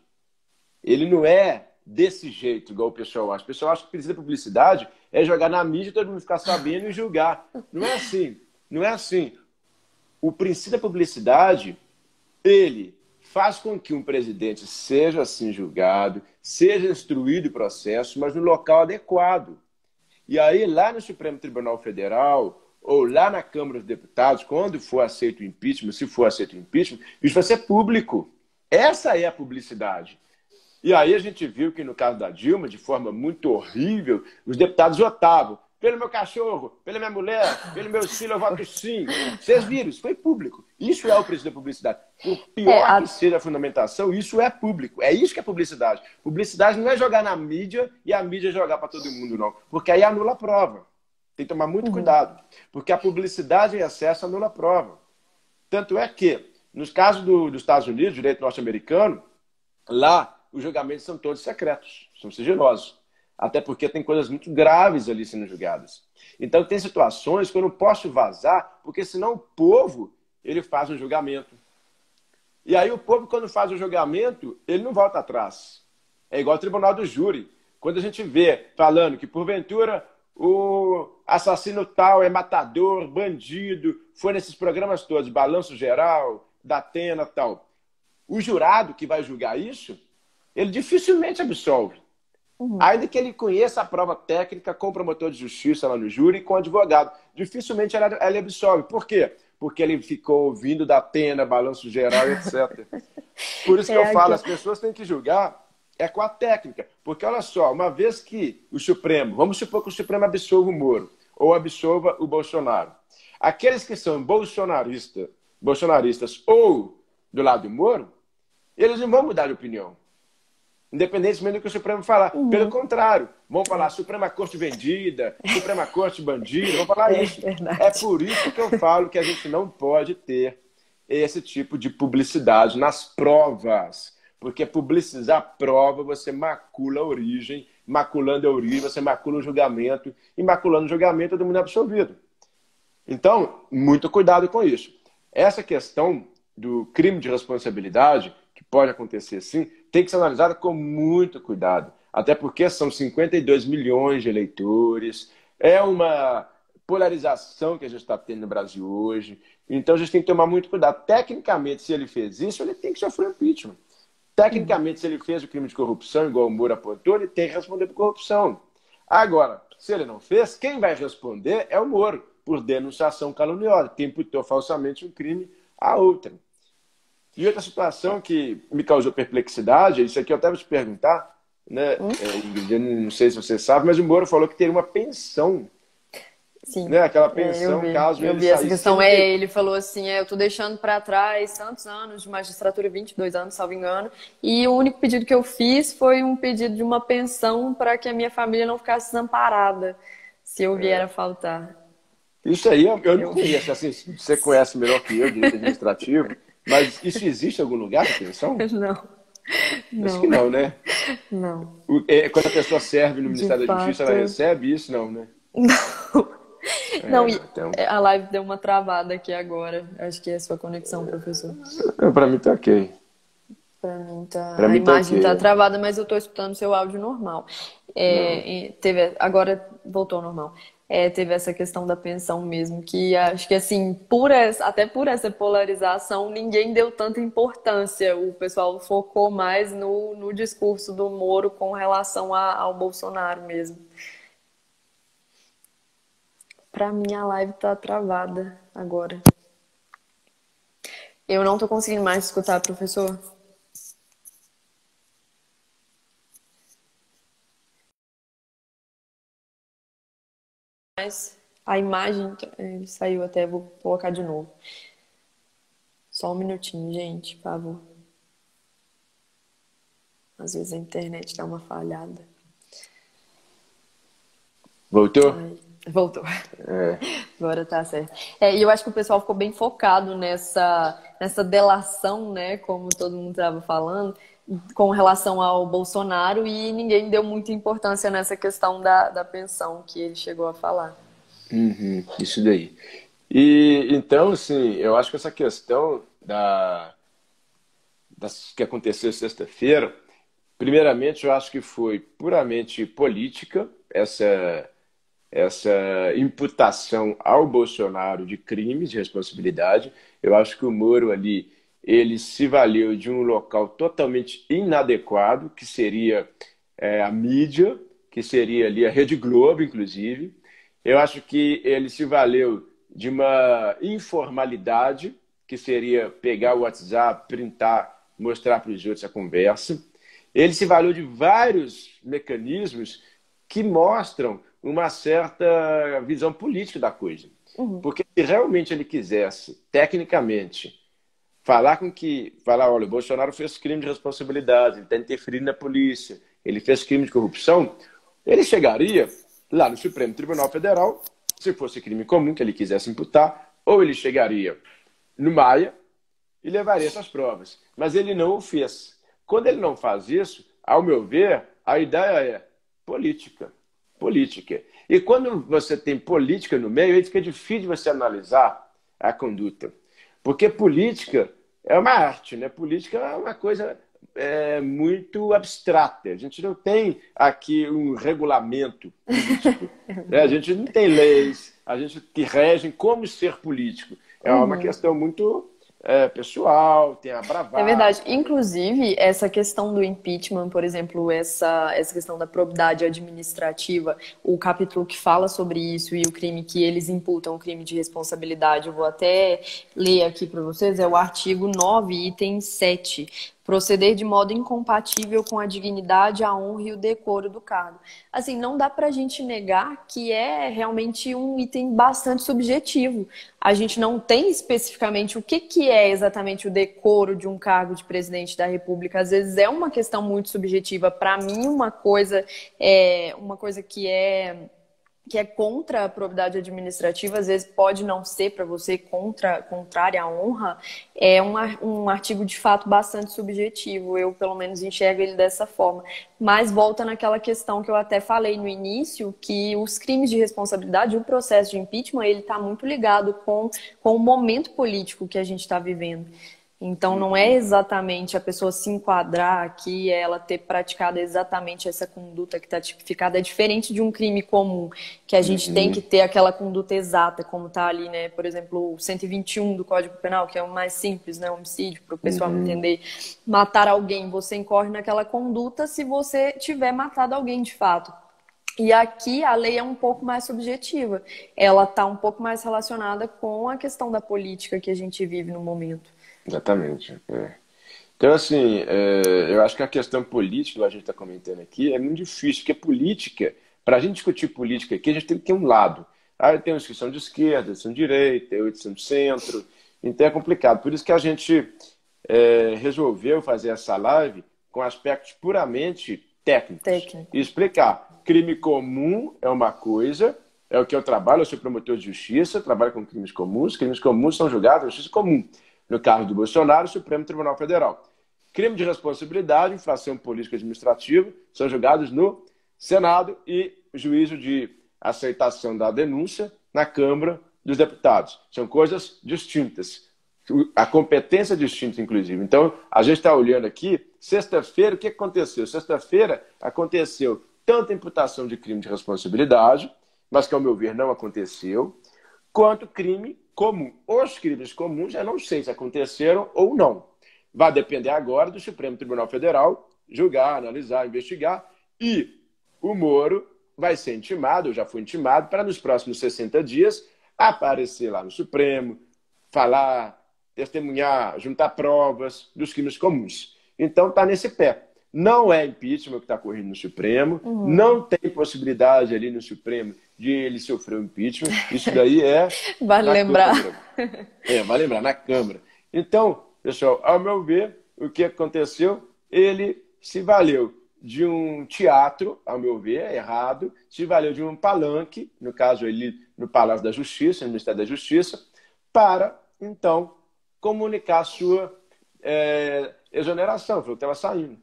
ele não é desse jeito, igual o pessoal acha. O pessoal acha que o princípio da publicidade é jogar na mídia e todo mundo ficar sabendo e julgar. Não é assim. Não é assim. O princípio da publicidade, ele faz com que um presidente seja assim julgado, seja instruído o processo, mas no local adequado. E aí, lá no Supremo Tribunal Federal, ou lá na Câmara dos Deputados, quando for aceito o impeachment, se for aceito o impeachment, isso vai ser público. Essa é a publicidade. E aí a gente viu que no caso da Dilma, de forma muito horrível, os deputados votavam. Pelo meu cachorro, pela minha mulher, pelo meu filho, eu voto sim. Vocês viram, isso foi público. Isso é o princípio da publicidade. Por pior que seja a fundamentação, isso é público. É isso que é publicidade. Publicidade não é jogar na mídia e a mídia jogar para todo mundo, não. Porque aí anula a prova. Tem que tomar muito cuidado. Porque a publicidade em excesso anula a prova. Tanto é que, nos casos dos Estados Unidos, direito norte-americano, lá os julgamentos são todos secretos, são sigilosos. Até porque tem coisas muito graves ali sendo julgadas. Então tem situações que eu não posso vazar, porque senão o povo ele faz um julgamento. E aí o povo, quando faz o julgamento, ele não volta atrás. É igual ao tribunal do júri. Quando a gente vê falando que, porventura, o assassino tal é matador, bandido, foi nesses programas todos, Balanço Geral, da Atena tal. O jurado que vai julgar isso, ele dificilmente absolve. Ainda que ele conheça a prova técnica com o promotor de justiça lá no júri e com o advogado. Dificilmente ele absolve. Por quê? Porque ele ficou ouvindo da Atena, Balanço Geral, etc. Por isso que eu falo, as pessoas têm que julgar com a técnica. Porque, olha só, uma vez que o Supremo, vamos supor que o Supremo absolva o Moro, ou absolva o Bolsonaro. Aqueles que são bolsonaristas ou do lado do Moro, eles não vão mudar de opinião. Independentemente do que o Supremo falar. Pelo contrário, vão falar Suprema Corte vendida, Suprema Corte bandida, vão falar isso. É por isso que eu falo que a gente não pode ter esse tipo de publicidade nas provas. Porque publicizar prova, você macula a origem, maculando a origem, você macula o julgamento, e maculando o julgamento, todo mundo é absolvido. Então, muito cuidado com isso. Essa questão do crime de responsabilidade, que pode acontecer sim, tem que ser analisada com muito cuidado. Até porque são 52 milhões de eleitores, é uma polarização que a gente está tendo no Brasil hoje. Então a gente tem que tomar muito cuidado. Tecnicamente, se ele fez isso, ele tem que sofrer impeachment. Tecnicamente, se ele fez o crime de corrupção, igual o Moro apontou, ele tem que responder por corrupção. Agora, se ele não fez, quem vai responder é o Moro, por denunciação caluniosa, que imputou falsamente um crime a outra. E outra situação que me causou perplexidade, isso aqui eu até vou te perguntar, né, Ingrid, não sei se você sabe, mas o Moro falou que teria uma pensão. Sim. Né, aquela pensão, caso eu vi essa questão. Ele falou assim, eu tô deixando para trás tantos anos de magistratura, 22 anos, salvo engano, e o único pedido que eu fiz foi um pedido de uma pensão para que a minha família não ficasse desamparada se eu vier a faltar. Isso aí eu não conheço, assim, você conhece melhor que eu, direito administrativo, mas isso existe em algum lugar, a pensão? Não. Acho que não, né? Não. Quando a pessoa serve no Ministério da Justiça, ela recebe isso, não, né? Não, então... a live deu uma travada aqui agora. Acho que é a sua conexão, professor. Para mim tá ok. Para mim tá... a imagem tá travada, mas eu tô escutando seu áudio normal. Agora voltou ao normal. Teve essa questão da pensão mesmo, que acho que assim, até por essa polarização, ninguém deu tanta importância. O pessoal focou mais no discurso do Moro com relação ao Bolsonaro mesmo. Pra mim, a live tá travada agora. Eu não tô conseguindo mais escutar, professor. Mas a imagem saiu até, vou colocar de novo. Só um minutinho, gente, por favor. Às vezes a internet dá uma falhada. Voltou? Ai, voltou. Agora tá certo. E eu acho que o pessoal ficou bem focado nessa delação, né? Como todo mundo estava falando, com relação ao Bolsonaro, e ninguém deu muita importância nessa questão da pensão que ele chegou a falar. Isso daí. E então, assim, eu acho que essa questão que aconteceu sexta-feira, primeiramente, eu acho que foi puramente política, essa imputação ao Bolsonaro de crimes de responsabilidade. Eu acho que o Moro ali, ele se valeu de um local totalmente inadequado, que seria a mídia, que seria ali a Rede Globo, inclusive. Eu acho que ele se valeu de uma informalidade, que seria pegar o WhatsApp, printar, mostrar para os outros a conversa. Ele se valeu de vários mecanismos que mostram uma certa visão política da coisa. Porque se realmente ele quisesse, tecnicamente, falar, olha, o Bolsonaro fez crime de responsabilidade, ele está interferindo na polícia, ele fez crime de corrupção, ele chegaria lá no Supremo Tribunal Federal, se fosse crime comum que ele quisesse imputar, ou ele chegaria no Maia e levaria essas provas. Mas ele não o fez. Quando ele não faz isso, ao meu ver, a ideia é política. Política. E quando você tem política no meio, aí fica difícil você analisar a conduta. Porque política é uma arte, né? Política é uma coisa muito abstrata. A gente não tem aqui um regulamento político. A gente não tem leis, que regem como ser político. É uma questão muito pessoal, tem a bravata. É verdade. Inclusive, essa questão do impeachment, por exemplo, essa questão da probidade administrativa, o capítulo que fala sobre isso e o crime que eles imputam, o crime de responsabilidade, eu vou até ler aqui para vocês, é o artigo 9, item 7. Proceder de modo incompatível com a dignidade, a honra e o decoro do cargo. Assim, não dá pra gente negar que é realmente um item bastante subjetivo. A gente não tem especificamente o que é exatamente o decoro de um cargo de presidente da República. Às vezes é uma questão muito subjetiva. Para mim, uma coisa que é contra a probidade administrativa, às vezes pode não ser para você contrária à honra, é um artigo de fato bastante subjetivo. Eu, pelo menos, enxergo ele dessa forma. Mas volta naquela questão que eu até falei no início, que os crimes de responsabilidade, o processo de impeachment, ele está muito ligado com o momento político que a gente está vivendo. Então, não é exatamente a pessoa se enquadrar aqui, ela ter praticado exatamente essa conduta que está tipificada. É diferente de um crime comum, que a gente tem que ter aquela conduta exata, como está ali, né? Por exemplo, o 121 do Código Penal, que é o mais simples, né? Homicídio, para o pessoal entender. Matar alguém, você incorre naquela conduta se você tiver matado alguém de fato. E aqui a lei é um pouco mais subjetiva. Ela está um pouco mais relacionada com a questão da política que a gente vive no momento. Exatamente. Então, assim, eu acho que a questão política, que a gente está comentando aqui, é muito difícil, porque política, para a gente discutir política aqui, a gente tem que ter um lado. Tem uns que são de esquerda, outros são de direita, outros são de centro, então é complicado. Por isso que a gente resolveu fazer essa live com aspectos puramente técnicos. E explicar. Crime comum é uma coisa, é o que eu trabalho, eu sou promotor de justiça, trabalho com crimes comuns são julgados na justiça comum. No caso do Bolsonaro, Supremo Tribunal Federal. Crime de responsabilidade, infração política administrativa, são julgados no Senado e juízo de aceitação da denúncia na Câmara dos Deputados. São coisas distintas. A competência é distinta, inclusive. Então, a gente está olhando aqui, sexta-feira, o que aconteceu? Sexta-feira aconteceu tanto imputação de crime de responsabilidade, mas que, ao meu ver, não aconteceu, quanto crime comum. Os crimes comuns, eu não sei se aconteceram ou não. Vai depender agora do Supremo Tribunal Federal julgar, analisar, investigar. E o Moro vai ser intimado, ou já foi intimado, para nos próximos 60 dias aparecer lá no Supremo, falar, testemunhar, juntar provas dos crimes comuns. Então está nesse pé. Não é impeachment que está correndo no Supremo, não tem possibilidade ali no Supremo de ele sofrer um impeachment. Isso daí vale lembrar. Vale lembrar, na Câmara. Então, pessoal, ao meu ver, o que aconteceu? Ele se valeu de um teatro, ao meu ver, é errado, se valeu de um palanque, no caso ali no Palácio da Justiça, no Ministério da Justiça, para, então, comunicar a sua exoneração, falou que estava saindo.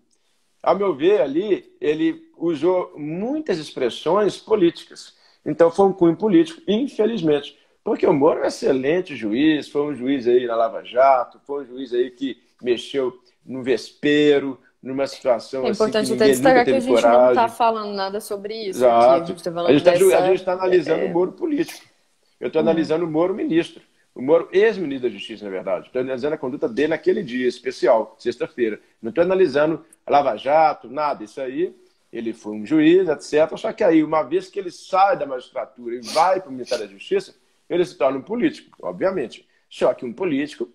Ao meu ver, ali, ele usou muitas expressões políticas. Então, foi um cunho político, infelizmente. Porque o Moro é um excelente juiz, foi um juiz aí na Lava Jato, foi um juiz aí que mexeu no vespeiro, numa situação É assim que importante até ninguém nunca destacar que a teve gente não está coragem. falando nada sobre isso aqui. A Exato. gente está A falando gente dessa. está analisando o Moro político. Eu estou analisando o Moro ministro. O Moro ex-ministro da Justiça, na verdade. Estou analisando a conduta dele naquele dia especial, sexta-feira. Não estou analisando a Lava Jato, nada. Isso aí, ele foi um juiz, etc. Só que aí, uma vez que ele sai da magistratura e vai para o Ministério da Justiça, ele se torna um político, obviamente. Só que um político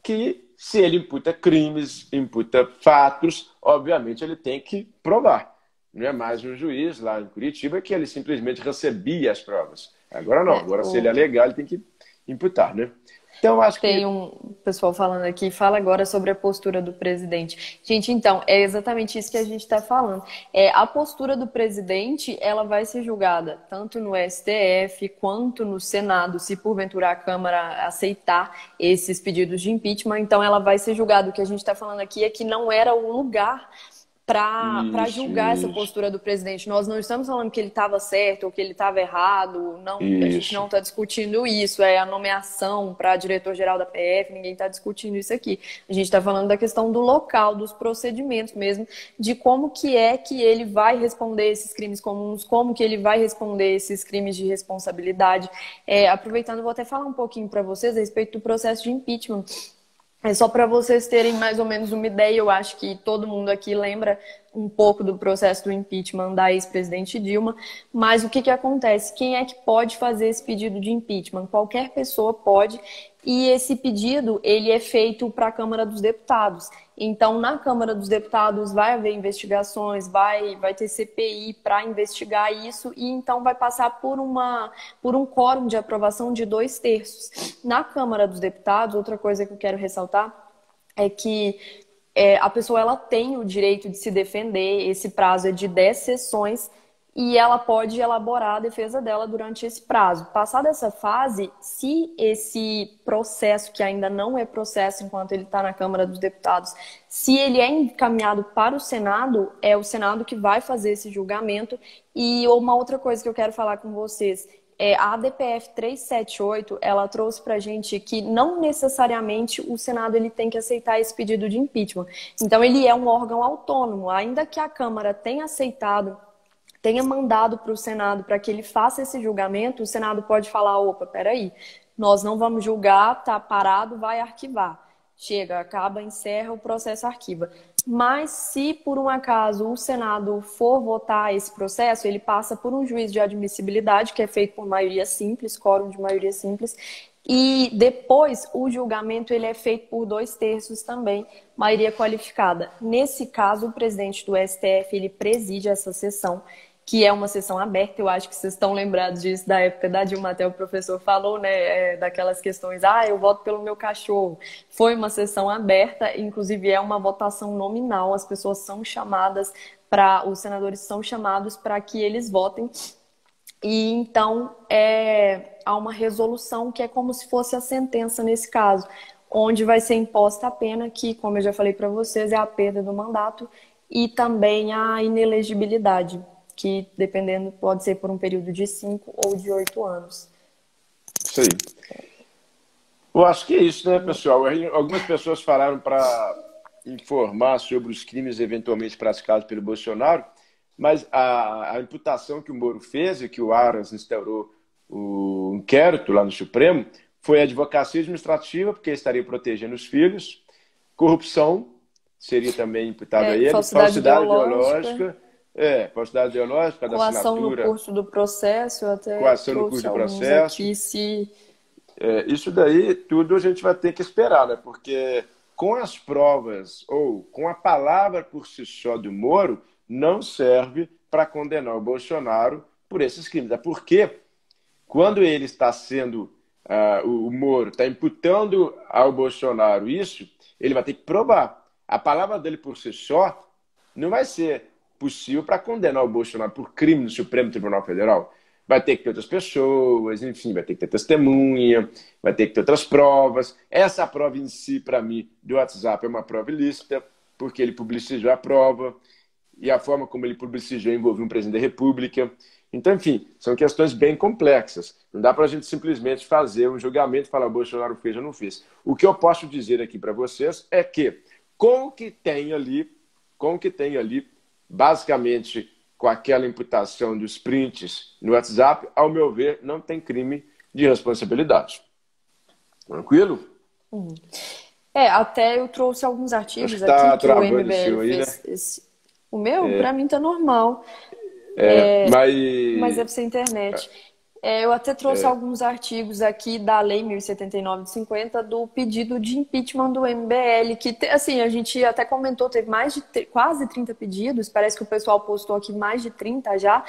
que, se ele imputa crimes, imputa fatos, obviamente ele tem que provar. Não é mais um juiz lá em Curitiba que ele simplesmente recebia as provas. Agora não, agora se ele alegar, ele tem que imputar, né? Então, acho que... Tem um pessoal falando aqui, fala agora sobre a postura do presidente. Gente, então, é exatamente isso que a gente está falando. A postura do presidente, ela vai ser julgada tanto no STF quanto no Senado, se porventura a Câmara aceitar esses pedidos de impeachment. Então, ela vai ser julgada. O que a gente está falando aqui é que não era o lugar para julgar essa postura do presidente. Nós não estamos falando que ele estava certo ou que ele estava errado, não, a gente não está discutindo isso, é a nomeação para diretor-geral da PF, ninguém está discutindo isso aqui. A gente está falando da questão do local, dos procedimentos mesmo, de como que ele vai responder esses crimes comuns, como que ele vai responder esses crimes de responsabilidade. Aproveitando, vou até falar um pouquinho para vocês a respeito do processo de impeachment. É só para vocês terem mais ou menos uma ideia, eu acho que todo mundo aqui lembra um pouco do processo do impeachment da ex-presidente Dilma, mas o que acontece? Quem é que pode fazer esse pedido de impeachment? Qualquer pessoa pode, e esse pedido ele é feito para a Câmara dos Deputados. Então, na Câmara dos Deputados vai haver investigações, vai ter CPI para investigar isso, e então vai passar por um quórum de aprovação de 2/3. Na Câmara dos Deputados, outra coisa que eu quero ressaltar é que a pessoa ela tem o direito de se defender, esse prazo é de 10 sessões, e ela pode elaborar a defesa dela durante esse prazo. Passada essa fase, se esse processo, que ainda não é processo enquanto ele está na Câmara dos Deputados, se ele é encaminhado para o Senado, é o Senado que vai fazer esse julgamento. E uma outra coisa que eu quero falar com vocês, a ADPF 378, ela trouxe para a gente que não necessariamente o Senado ele tem que aceitar esse pedido de impeachment. Então, ele é um órgão autônomo, ainda que a Câmara tenha aceitado, tenha mandado para o Senado para que ele faça esse julgamento, o Senado pode falar, opa, peraí, nós não vamos julgar, está parado, vai arquivar. Chega, acaba, encerra, o processo arquiva. Mas se por um acaso o Senado for votar esse processo, ele passa por um juízo de admissibilidade, que é feito por maioria simples, quórum de maioria simples, e depois o julgamento ele é feito por 2/3 também, maioria qualificada. Nesse caso, o presidente do STF ele preside essa sessão, que é uma sessão aberta. Eu acho que vocês estão lembrados disso da época da Dilma, até o professor falou, né, daquelas questões, eu voto pelo meu cachorro. Foi uma sessão aberta, inclusive é uma votação nominal, as pessoas são chamadas os senadores são chamados para que eles votem, e então há uma resolução que é como se fosse a sentença nesse caso, onde vai ser imposta a pena que, como eu já falei para vocês, é a perda do mandato e também a inelegibilidade, que, dependendo, pode ser por um período de 5 ou de 8 anos. Isso aí. Eu acho que é isso, né, pessoal? Algumas pessoas falaram para informar sobre os crimes eventualmente praticados pelo Bolsonaro, mas a imputação que o Moro fez e que o Aras instaurou o inquérito lá no Supremo foi advocacia administrativa, porque estaria protegendo os filhos, corrupção, seria também imputado a ele, falsidade ideológica, falsidade ideológica, da coação assinatura. No curso do processo, até coação no curso do processo. Aqui, isso daí tudo a gente vai ter que esperar, né? Porque com as provas ou com a palavra por si só do Moro, não serve para condenar o Bolsonaro por esses crimes. É porque quando ele está sendo, o Moro está imputando ao Bolsonaro isso, ele vai ter que provar. A palavra dele por si só não vai ser possível para condenar o Bolsonaro por crime no Supremo Tribunal Federal. Vai ter que ter outras pessoas, enfim, vai ter que ter testemunha, vai ter que ter outras provas. Essa prova em si, para mim, do WhatsApp é uma prova ilícita, porque ele publicizou a prova, e a forma como ele publicizou envolveu um presidente da República. Então, enfim, são questões bem complexas. Não dá para a gente simplesmente fazer um julgamento e falar Bolsonaro fez ou não fez. O que eu posso dizer aqui para vocês é que, com o que tem ali, basicamente com aquela imputação dos prints no WhatsApp, ao meu ver, não tem crime de responsabilidade. Tranquilo? Até eu trouxe alguns artigos tá aqui que o MBL MBL aí, fez. Né? O meu, para mim, tá normal. Mas é para ser internet. Eu até trouxe alguns artigos aqui da Lei 1079 de 50 do pedido de impeachment do MBL, que assim, a gente até comentou, teve mais de quase 30 pedidos, parece que o pessoal postou aqui mais de 30 já,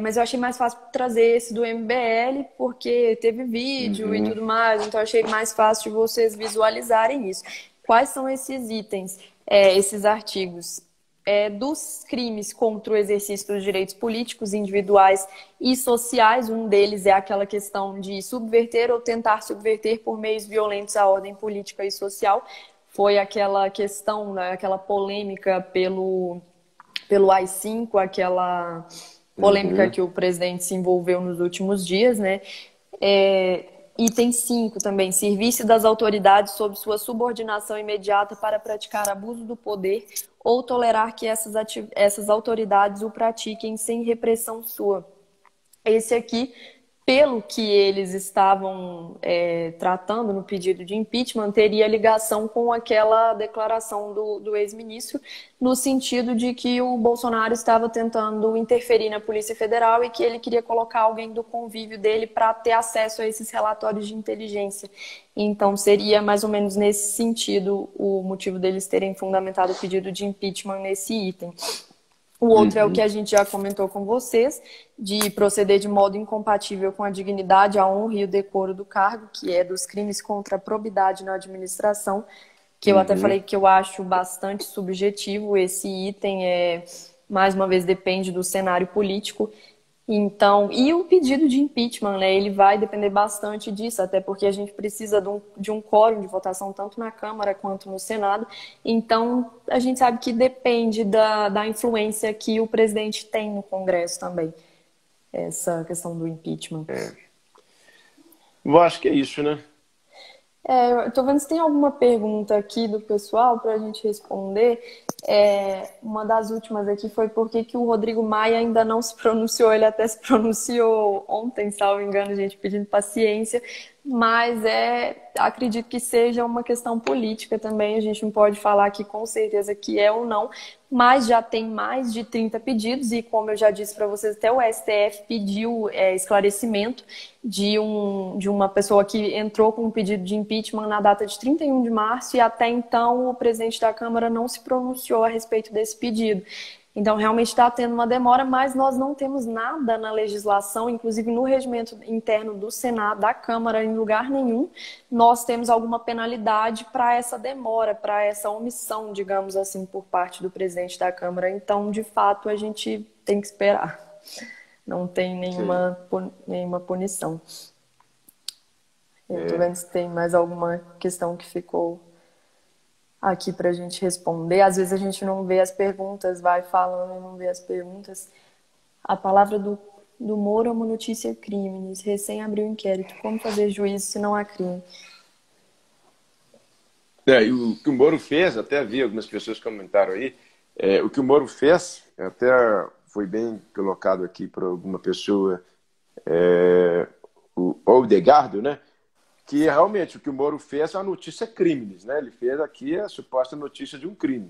mas eu achei mais fácil trazer esse do MBL, porque teve vídeo e tudo mais, então eu achei mais fácil de vocês visualizarem isso. Quais são esses itens, esses artigos? Dos crimes contra o exercício dos direitos políticos, individuais e sociais. Um deles é aquela questão de subverter ou tentar subverter por meios violentos a ordem política e social. Foi aquela questão, né, aquela polêmica pelo AI-5, aquela polêmica que o presidente se envolveu nos últimos dias, né? Item 5 também, serviço das autoridades sob sua subordinação imediata para praticar abuso do poder ou tolerar que essas autoridades o pratiquem sem repressão sua. Esse aqui, pelo que eles estavam tratando no pedido de impeachment, teria ligação com aquela declaração do ex-ministro, no sentido de que o Bolsonaro estava tentando interferir na Polícia Federal e que ele queria colocar alguém do convívio dele para ter acesso a esses relatórios de inteligência. Então, seria mais ou menos nesse sentido o motivo deles terem fundamentado o pedido de impeachment nesse item. O outro é o que a gente já comentou com vocês, de proceder de modo incompatível com a dignidade, a honra e o decoro do cargo, que é dos crimes contra a probidade na administração, que eu até falei que eu acho bastante subjetivo. Esse item mais uma vez, depende do cenário político. Então, e o pedido de impeachment, né, ele vai depender bastante disso, até porque a gente precisa de um quórum de votação tanto na Câmara quanto no Senado. Então, a gente sabe que depende da influência que o presidente tem no Congresso também, essa questão do impeachment. Eu acho que é isso, né? Eu tô vendo se tem alguma pergunta aqui do pessoal para a gente responder. Uma das últimas aqui foi por que o Rodrigo Maia ainda não se pronunciou. Ele até se pronunciou ontem, salvo engano, gente, pedindo paciência. Mas acredito que seja uma questão política também. A gente não pode falar aqui com certeza que é ou não. Mas já tem mais de 30 pedidos e, como eu já disse para vocês, até o STF pediu esclarecimento de uma pessoa que entrou com um pedido de impeachment na data de 31 de março e até então o presidente da Câmara não se pronunciou a respeito desse pedido. Então, realmente está tendo uma demora, mas nós não temos nada na legislação, inclusive no regimento interno do Senado, da Câmara, em lugar nenhum, nós temos alguma penalidade para essa demora, para essa omissão, digamos assim, por parte do presidente da Câmara. Então, de fato, a gente tem que esperar. Não tem nenhuma punição. Estou vendo se tem mais alguma questão que ficou aqui para a gente responder. Às vezes a gente não vê as perguntas, vai falando e não vê as perguntas. A palavra do Moro é uma notícia crimes. Recém abriu inquérito. Como fazer juízo se não há crime? E o que o Moro fez, até vi algumas pessoas comentaram aí, o que o Moro fez, até foi bem colocado aqui por alguma pessoa, o Odegardo, né? Que realmente o que o Moro fez é uma notícia crimes, né? Ele fez aqui a suposta notícia de um crime.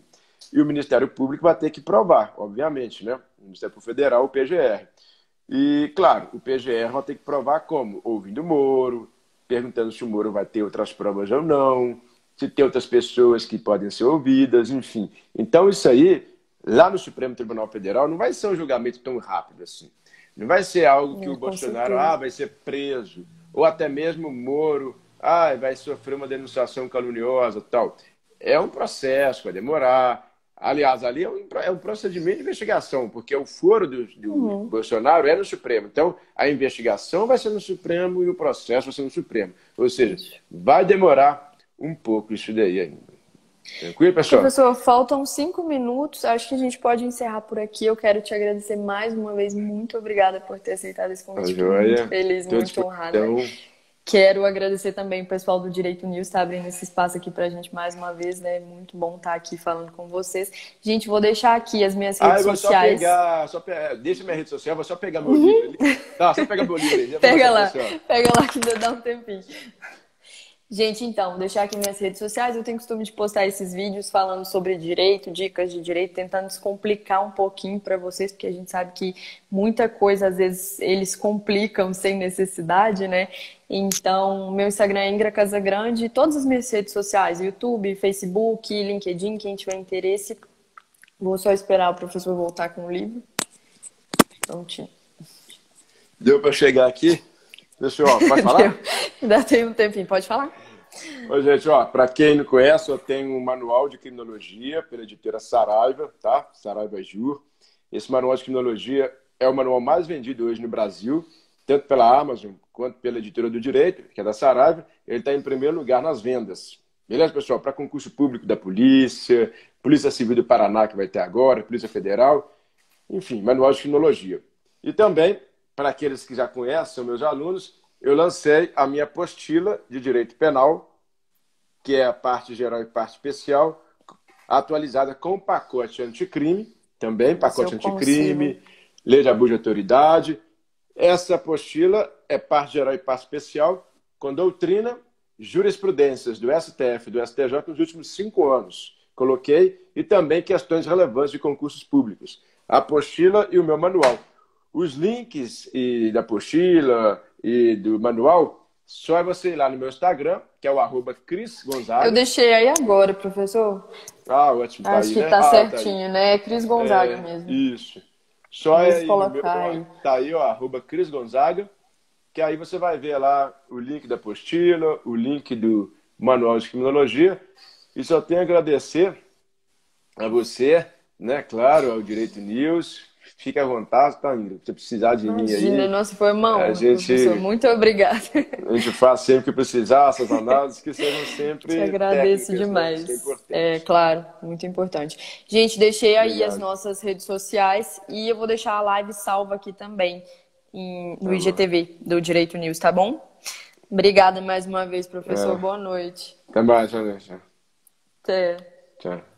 E o Ministério Público vai ter que provar, obviamente, né? O Ministério Público Federal, o PGR. E, claro, o PGR vai ter que provar como? Ouvindo o Moro, perguntando se o Moro vai ter outras provas ou não, se tem outras pessoas que podem ser ouvidas, enfim. Então, isso aí, lá no Supremo Tribunal Federal, não vai ser um julgamento tão rápido assim. Não vai ser algo que o Bolsonaro vai ser preso, ou até mesmo o Moro vai sofrer uma denunciação caluniosa e tal. É um processo, vai demorar. Aliás, ali é um procedimento de investigação, porque o foro do Bolsonaro é no Supremo. Então, a investigação vai ser no Supremo e o processo vai ser no Supremo. Ou seja, vai demorar um pouco isso daí ainda. Tranquilo, pessoal? Professor, faltam 5 minutos. Acho que a gente pode encerrar por aqui. Eu quero te agradecer mais uma vez. Muito obrigada por ter aceitado esse convite. Muito feliz, muito honrada. Quero agradecer também o pessoal do Direito News, tá abrindo esse espaço aqui pra gente mais uma vez, né? Muito bom estar aqui falando com vocês. Gente, vou deixar aqui as minhas redes sociais. Deixa minha rede social, vou só pegar meu livro ali. Tá, só pega meu livro aí. Pega lá que ainda dá um tempinho. Gente, então, deixar aqui minhas redes sociais. Eu tenho costume de postar esses vídeos falando sobre direito, dicas de direito, tentando descomplicar um pouquinho para vocês, porque a gente sabe que muita coisa, às vezes, eles complicam sem necessidade, né? Então, meu Instagram é Ingra Casagrande, todas as minhas redes sociais, YouTube, Facebook, LinkedIn, quem tiver interesse. Vou só esperar o professor voltar com o livro. Prontinho. Deu para chegar aqui? Pessoal, pode falar? Ainda tem um tempinho, pode falar? Oi, gente, para quem não conhece, eu tenho um manual de criminologia pela editora Saraiva, tá? Saraiva Jur. Esse manual de criminologia é o manual mais vendido hoje no Brasil, tanto pela Amazon quanto pela editora do Direito, que é da Saraiva. Ele está em primeiro lugar nas vendas. Beleza, pessoal? Para concurso público da Polícia, Polícia Civil do Paraná, que vai ter agora, Polícia Federal, enfim, manual de criminologia. E também, para aqueles que já conhecem, são meus alunos, eu lancei a minha apostila de Direito Penal, que é a parte geral e parte especial, atualizada com o pacote anticrime, também pacote anticrime, lei de abuso de autoridade. Essa apostila é parte geral e parte especial, com doutrina, jurisprudências do STF e do STJ nos últimos 5 anos. Coloquei, e também questões relevantes de concursos públicos. A apostila e o meu manual. Os links da apostila e do manual, só é você ir lá no meu Instagram, que é o @CrisGonzaga. Eu deixei aí agora, professor. Ótimo. Acho que tá certinho, né? É Cris Gonzaga mesmo. Isso. Só é aí no meu, aí. Tá aí, ó, @CrisGonzaga, que aí você vai ver lá o link da apostila, o link do manual de criminologia. E só tenho a agradecer a você, né? Claro, ao Direito News. Fique à vontade, tá, Ingrid? Se precisar de mim aí. Nossa, foi uma honra, professor. Muito obrigada. A gente faz sempre que precisar, essas análises que sejam sempre. Te agradeço demais. É claro, muito importante. Gente, deixei aí as nossas redes sociais e eu vou deixar a live salva aqui também no IGTV do Direito News, tá bom? Obrigada mais uma vez, professor. Boa noite. Até mais, Vanessa. Até. Tchau.